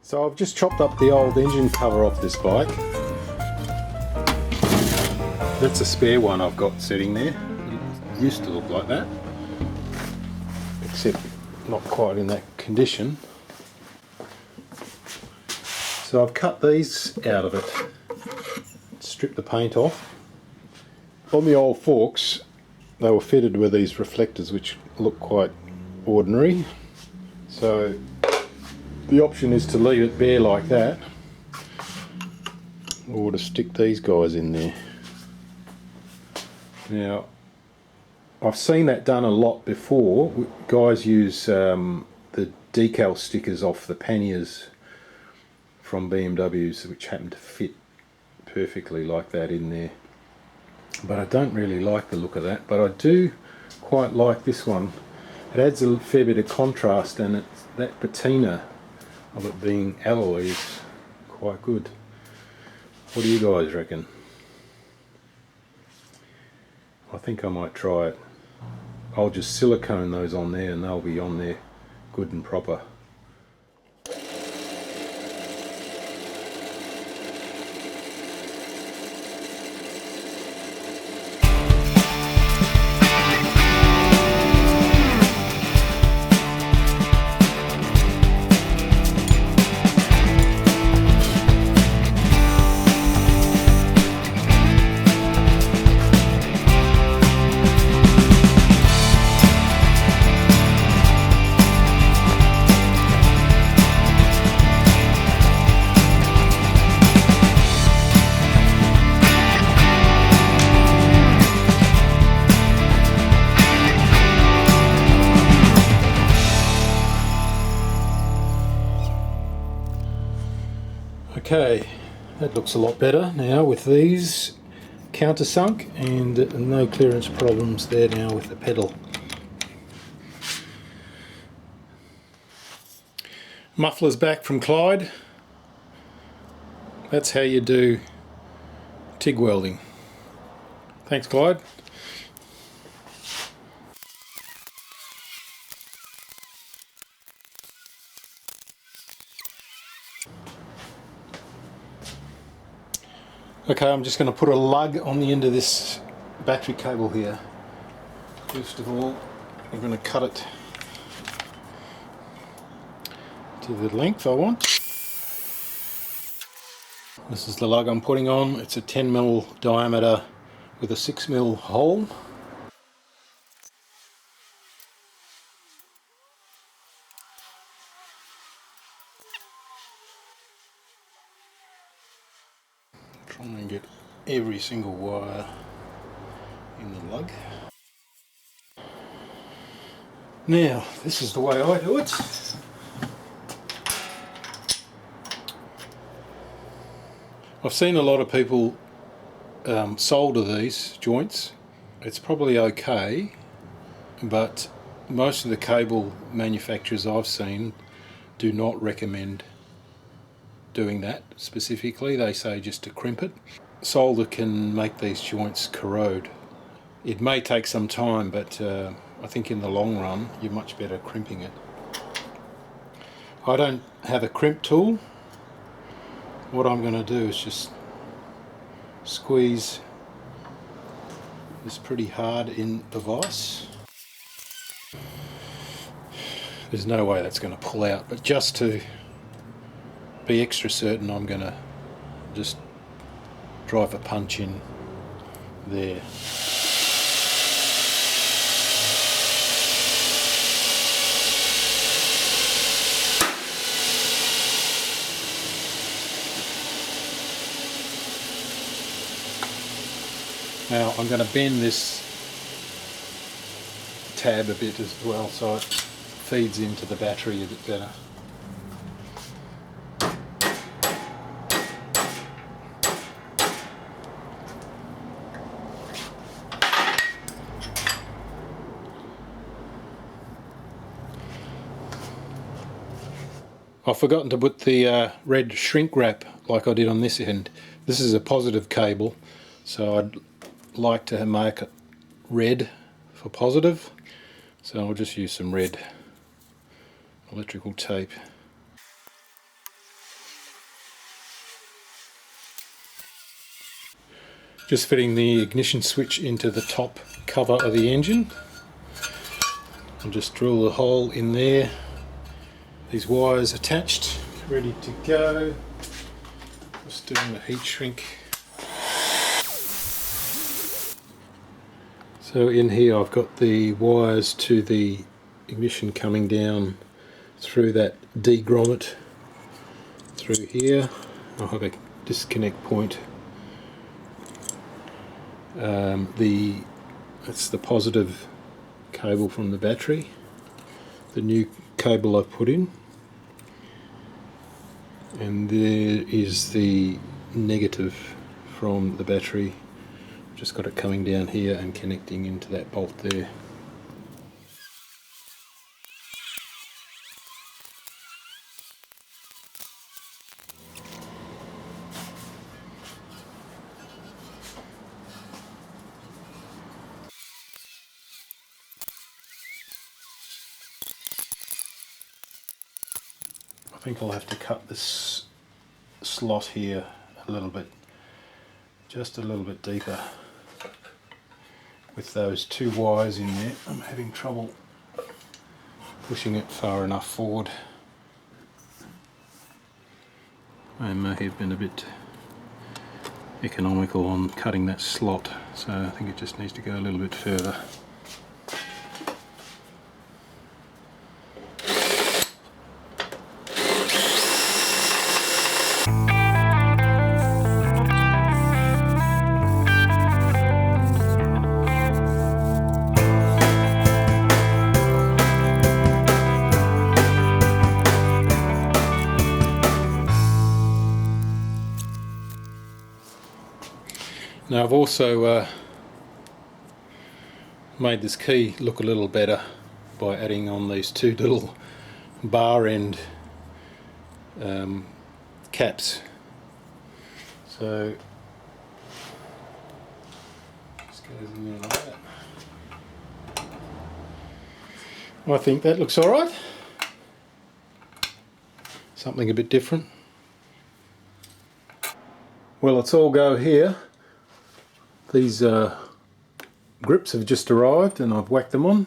So I've just chopped up the old engine cover off this bike. That's a spare one I've got sitting there. It used to look like that, except not quite in that condition. So I've cut these out of it, stripped the paint off. On the old forks they were fitted with these reflectors which look quite ordinary, so the option is to leave it bare like that or to stick these guys in there. Now I've seen that done a lot before. Guys use the decal stickers off the panniers from BMWs which happen to fit perfectly like that in there. But I don't really like the look of that, but I do quite like this one. It adds a fair bit of contrast, and it's that patina of it being alloy is quite good. What do you guys reckon? I think I might try it. I'll just silicone those on there and they'll be on there good and proper. Okay, that looks a lot better now with these countersunk, and no clearance problems there now with the pedal. Mufflers back from Clyde. That's how you do TIG welding. Thanks, Clyde. Okay, I'm just going to put a lug on the end of this battery cable here. First of all, I'm going to cut it to the length I want. This is the lug I'm putting on. It's a 10mm diameter with a 6mm hole. Trying to get every single wire in the lug. Now, this is the way I do it. I've seen a lot of people solder these joints. It's probably okay, but most of the cable manufacturers I've seen do not recommend doing that specifically. They say just to crimp it. Solder can make these joints corrode. It may take some time, but I think in the long run you're much better crimping it. I don't have a crimp tool. What I'm going to do is just squeeze this pretty hard in the vise. There's no way that's going to pull out, but just to be extra certain, I'm going to just drive a punch in there. Now I'm going to bend this tab a bit as well so it feeds into the battery a bit better. I've forgotten to put the red shrink wrap like I did on this end. This is a positive cable, so I'd like to make it red for positive, so I'll just use some red electrical tape. Just fitting the ignition switch into the top cover of the engine. I'll just drill the hole in there. These wires attached, ready to go. Just doing the heat shrink. So in here I've got the wires to the ignition coming down through that D grommet through here. I'll have a disconnect point. That's the positive cable from the battery, the new cable I've put in, and there is the negative from the battery. Just got it coming down here and connecting into that bolt there. I think I'll have to cut this slot here a little bit, just a little bit deeper. With those two wires in there, I'm having trouble pushing it far enough forward. I may have been a bit economical on cutting that slot, so I think it just needs to go a little bit further. Now I've also made this key look a little better by adding on these two little bar end caps. So just goes in there like that. I think that looks alright. Something a bit different. Well, let's all go here. These grips have just arrived and I've whacked them on.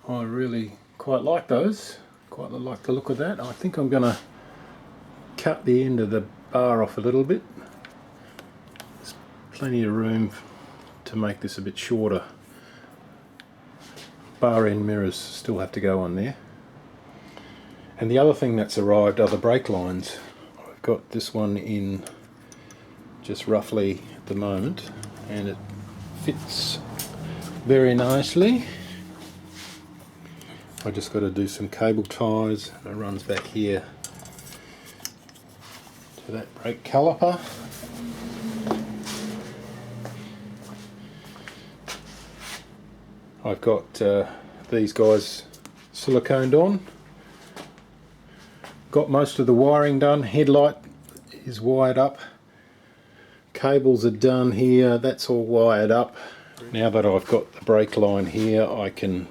I really quite like those. Quite like the look of that. I think I'm going to cut the end of the bar off a little bit. There's plenty of room to make this a bit shorter. Bar end mirrors still have to go on there. And the other thing that's arrived are the brake lines. I've got this one in just roughly at the moment and it fits very nicely. I just got to do some cable ties. It runs back here to that brake caliper. I've got these guys siliconed on. Got most of the wiring done. Headlight is wired up. Cables are done here. That's all wired up. Now that I've got the brake line here, I can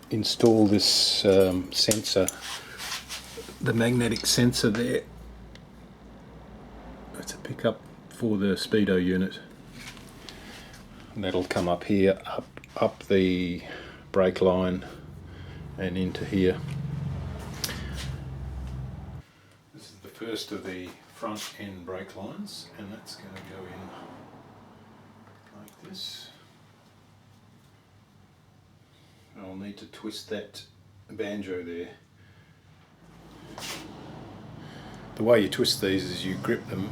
install this sensor, the magnetic sensor there. It's a pickup for the Speedo unit. And that'll come up here, up the brake line and into here. This is the first of the front end brake lines, and that's going to go in like this. I'll need to twist that banjo there. The way you twist these is you grip them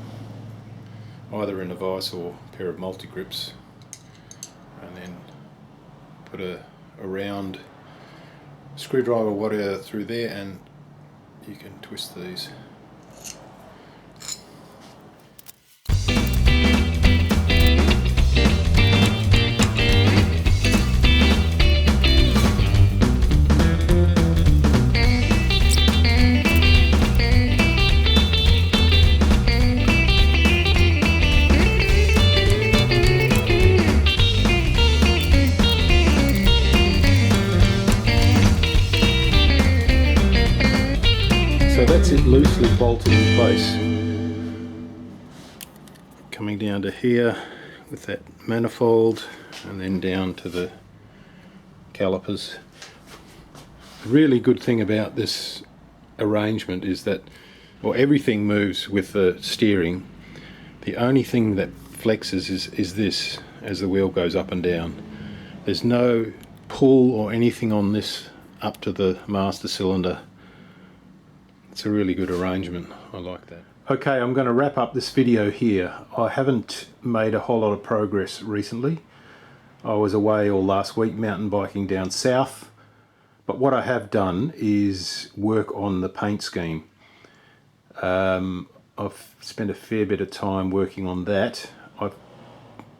either in a vise or a pair of multi-grips and then put a round screwdriver or whatever through there and you can twist these. So that's it loosely bolted in place. coming down to here with that manifold, and then down to the calipers. The really good thing about this arrangement is that, well, everything moves with the steering. The only thing that flexes is this as the wheel goes up and down. There's no pull or anything on this up to the master cylinder. It's a really good arrangement. I like that. Okay, I'm going to wrap up this video here. I haven't made a whole lot of progress recently. I was away all last week mountain biking down south, but what I have done is work on the paint scheme. I've spent a fair bit of time working on that. I've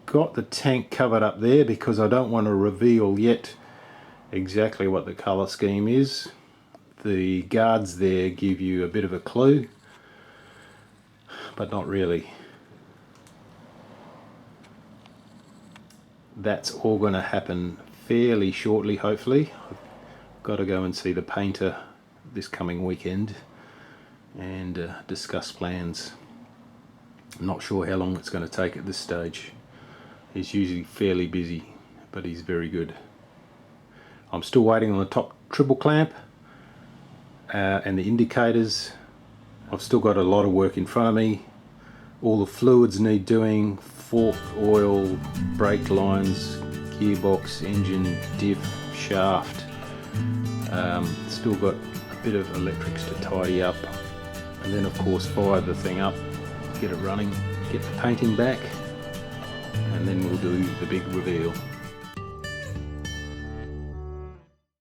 got the tank covered up there because I don't want to reveal yet exactly what the colour scheme is. The guards there give you a bit of a clue, but not really. That's all going to happen fairly shortly, hopefully. I've got to go and see the painter this coming weekend and discuss plans. I'm not sure how long it's going to take at this stage. He's usually fairly busy, but he's very good. I'm still waiting on the top triple clamp and the indicators. I've still got a lot of work in front of me. All the fluids need doing: fork, oil, brake lines, gearbox, engine, diff, shaft. Still got a bit of electrics to tidy up, and then of course fire the thing up, get it running, get the painting back, and then we'll do the big reveal.